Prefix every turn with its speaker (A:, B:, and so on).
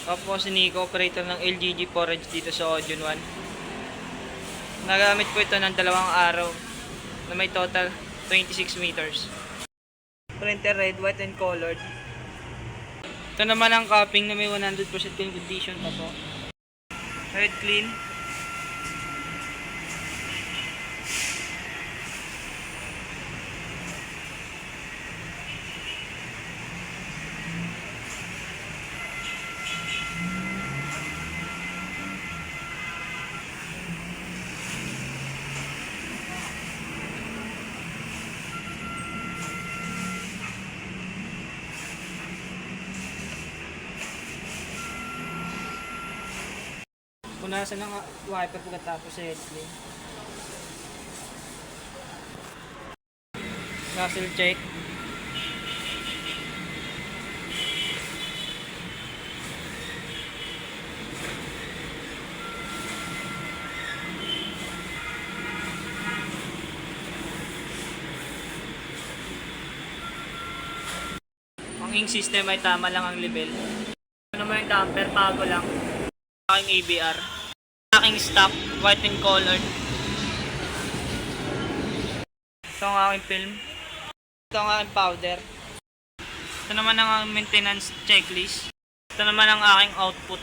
A: Ako po si Nico, operator ng LGG Forage dito sa Audion 1. Nagamit po ito ng 2 araw na may total 26 meters. Printer red, white and colored. Ito naman ang cupping na may 100% clean condition pa po. Red clean. Punasan ng wiper pagkatapos sa head clean. Nozzle check. Ang ink system ay tama lang ang level. Ano naman yung damper, bago lang. Aking ABR. Aking stock, white and colored. Ito ang aking film. Ito ang aking powder. Ito naman ang maintenance checklist. Ito naman ang aking output.